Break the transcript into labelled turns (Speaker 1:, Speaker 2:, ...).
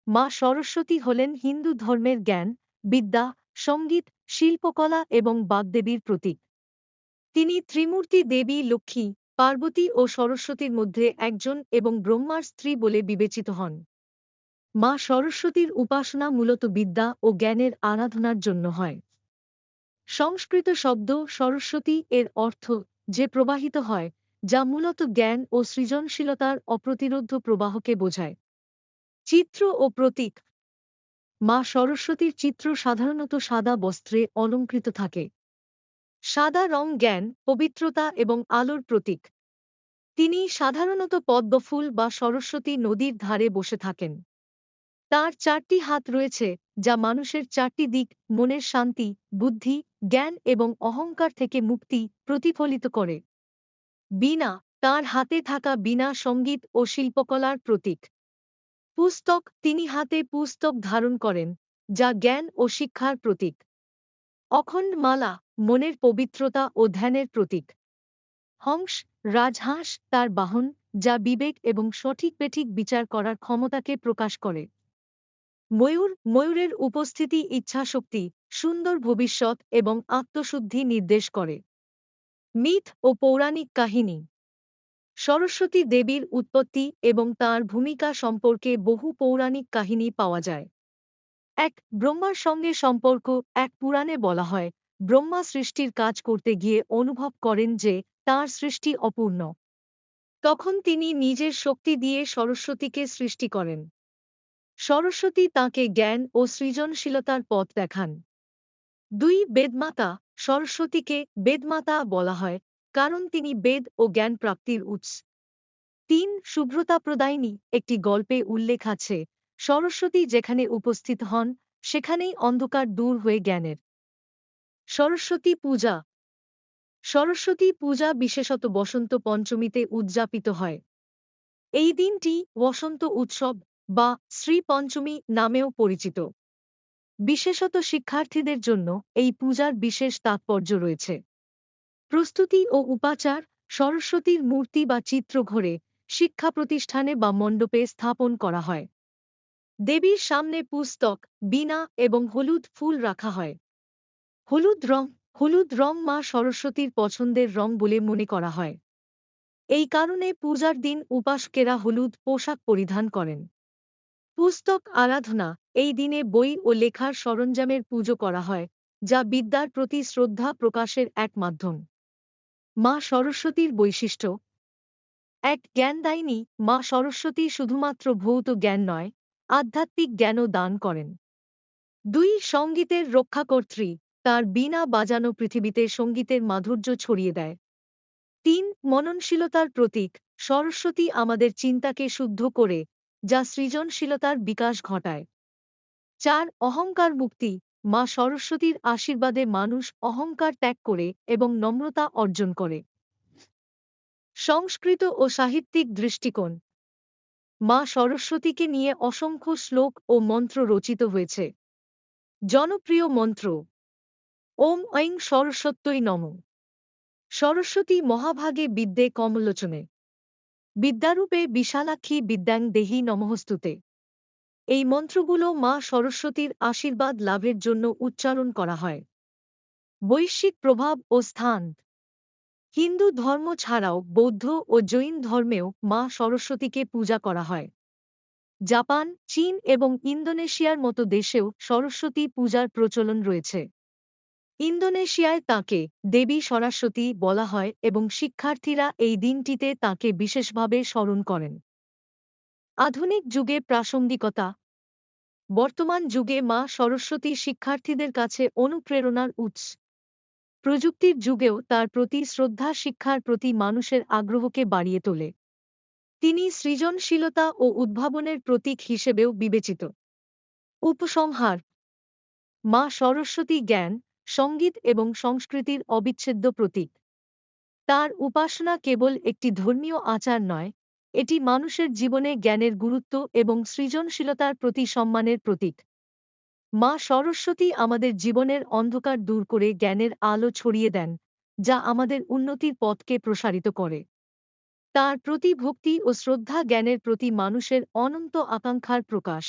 Speaker 1: মা সরস্বতী হলেন হিন্দু ধর্মের জ্ঞান, বিদ্যা, সঙ্গীত, শিল্পকলা এবং বাগদেবীর প্রতীক। তিনি ত্রিমূর্তি দেবী লক্ষ্মী, পার্বতী ও সরস্বতীর মধ্যে একজন এবং ব্রহ্মার স্ত্রী বলে বিবেচিত হন। মা সরস্বতীর উপাসনা মূলত বিদ্যা ও জ্ঞানের আরাধনার জন্য হয়। সংস্কৃত শব্দ সরস্বতী এর অর্থ যে প্রবাহিত হয়, যা মূলত জ্ঞান ও সৃজনশীলতার অপ্রতিরোধ্য প্রবাহকে বোঝায়। চিত্র ও প্রতীক। মা সরস্বতীর চিত্র সাধারণত সাদা বস্ত্রে অলঙ্কৃত থাকে। সাদা রং জ্ঞান, পবিত্রতা এবং আলোর প্রতীক। তিনি সাধারণত পদ্মফুল বা সরস্বতী নদীর ধারে বসে থাকেন। তার 4টি হাত রয়েছে, যা মানুষের 4টি দিক, মনের শান্তি, বুদ্ধি, জ্ঞান এবং অহংকার থেকে মুক্তি প্রতিফলিত করে। বীণা, তার হাতে থাকা বীণা সঙ্গীত ও শিল্পকলার প্রতীক। পুস্তক, তিনি হাতে পুস্তক ধারণ করেন, যা জ্ঞান ও শিক্ষার প্রতীক। অখণ্ড মালা, মনের পবিত্রতা ও ধ্যানের প্রতীক। হংস, রাজহাঁস তার বাহন, যা বিবেক এবং সঠিক বেঠিক বিচার করার ক্ষমতাকে প্রকাশ করে। ময়ূর, ময়ূরের উপস্থিতি ইচ্ছাশক্তি, সুন্দর ভবিষ্যৎ এবং আত্মশুদ্ধি নির্দেশ করে। মিথ ও পৌরাণিক কাহিনী। সরস্বতী দেবীর উৎপত্তি এবং তাঁর ভূমিকা সম্পর্কে বহু পৌরাণিক কাহিনী পাওয়া যায়। এক ব্রহ্মার সঙ্গে সম্পর্ক। এক পুরাণে বলা হয়, ব্রহ্মা সৃষ্টির কাজ করতে গিয়ে অনুভব করেন যে তাঁর সৃষ্টি অপূর্ণ। তখন তিনি নিজের শক্তি দিয়ে সরস্বতীকে সৃষ্টি করেন। সরস্বতী তাঁকে জ্ঞান ও সৃজনশীলতার পথ দেখান। 2 বেদমাতা। সরস্বতীকে বেদমাতা বলা হয় কারণ তিনি বেদ ও জ্ঞান প্রাপ্তির উৎস। 3 শুভ্রতা প্রদায়িনী। একটি গল্পে উল্লেখ আছে, সরস্বতী যেখানে উপস্থিত হন সেখানেই অন্ধকার দূর হয়ে জ্ঞানের। সরস্বতী পূজা। সরস্বতী পূজা বিশেষত বসন্ত পঞ্চমীতে উদযাপিত হয়। এই দিনটি বসন্ত উৎসব বা শ্রী পঞ্চমী নামেও পরিচিত। বিশেষত শিক্ষার্থীদের জন্য এই পূজার বিশেষ তাৎপর্য রয়েছে। প্রস্তুতি ও উপাচার। সরস্বতীর মূর্তি বা চিত্র ঘরে, শিক্ষা প্রতিষ্ঠানে বা মণ্ডপে স্থাপন করা হয়। দেবীর সামনে পুস্তক, বীণা এবং হলুদ ফুল রাখা হয়। হলুদ রং। হলুদ রং মা সরস্বতীর পছন্দের রং বলে মনে করা হয়। এই কারণে পূজার দিন উপাসকেরা হলুদ পোশাক পরিধান করেন। পুস্তক আরাধনা। এই দিনে বই ও লেখার সরঞ্জামের পুজো করা হয়, যা বিদ্যার প্রতি শ্রদ্ধা প্রকাশের এক মাধ্যম। মা সরস্বতীর বৈশিষ্ট্য। 1 জ্ঞানদায়িনী। মা সরস্বতী শুধুমাত্র ভৌত জ্ঞান নয়, আধ্যাত্মিক জ্ঞানও দান করেন। 2 সঙ্গীতের রক্ষাকর্ত্রী। তার বীণা বাজানো পৃথিবীতে সঙ্গীতের মাধুর্য ছড়িয়ে দেয়। 3 মননশীলতার প্রতীক। সরস্বতী আমাদের চিন্তাকে শুদ্ধ করে, যা সৃজনশীলতার বিকাশ ঘটায়। 4 অহংকার মুক্তি। মা সরস্বতীর আশীর্বাদে মানুষ অহংকার ত্যাগ করে এবং নম্রতা অর্জন করে। সংস্কৃত ও সাহিত্যিক দৃষ্টিকোণ। মা সরস্বতীকে নিয়ে অসংখ্য শ্লোক ও মন্ত্র রচিত হয়েছে। জনপ্রিয় মন্ত্র: ওম ঐং সরস্বত্যৈ নমঃ। সরস্বতী মহাভাগে বিদ্যে কমলোচনে, বিদ্যারূপে বিশালাক্ষী বিদ্যাং দেহি নমঃস্তুতে। এই মন্ত্রগুলো মা সরস্বতীর আশীর্বাদ লাভের জন্য উচ্চারণ করা হয়। বৈশ্বিক প্রভাব ও স্থান। হিন্দু ধর্ম ছাড়াও বৌদ্ধ ও জৈন ধর্মেও মা সরস্বতীকে পূজা করা হয়। জাপান, চীন এবং ইন্দোনেশিয়ার মতো দেশেও সরস্বতী পূজার প্রচলন রয়েছে। ইন্দোনেশিয়ায় তাঁকে দেবী সরস্বতী বলা হয় এবং শিক্ষার্থীরা এই দিনটিতে তাঁকে বিশেষভাবে স্মরণ করেন। আধুনিক যুগে প্রাসঙ্গিকতা। বর্তমান যুগে মা সরস্বতী শিক্ষার্থীদের কাছে অনুপ্রেরণার উৎস। প্রযুক্তির যুগেও তার প্রতি শ্রদ্ধা শিক্ষার প্রতি মানুষের আগ্রহকে বাড়িয়ে তোলে। তিনি সৃজনশীলতা ও উদ্ভাবনের প্রতীক হিসেবেও বিবেচিত। উপসংহার: মা সরস্বতী জ্ঞান, সঙ্গীত এবং সংস্কৃতির অবিচ্ছেদ্য প্রতীক। তার উপাসনা কেবল একটি ধর্মীয় আচার নয়, এটি মানুষের জীবনে জ্ঞানের গুরুত্ব এবং সৃজনশীলতার প্রতি সম্মানের প্রতীক। মা সরস্বতী আমাদের জীবনের অন্ধকার দূর করে জ্ঞানের আলো ছড়িয়ে দেন, যা আমাদের উন্নতির পথকে প্রসারিত করে। তাঁর প্রতি ভক্তি ও শ্রদ্ধা জ্ঞানের প্রতি মানুষের অনন্ত আকাঙ্ক্ষার প্রকাশ।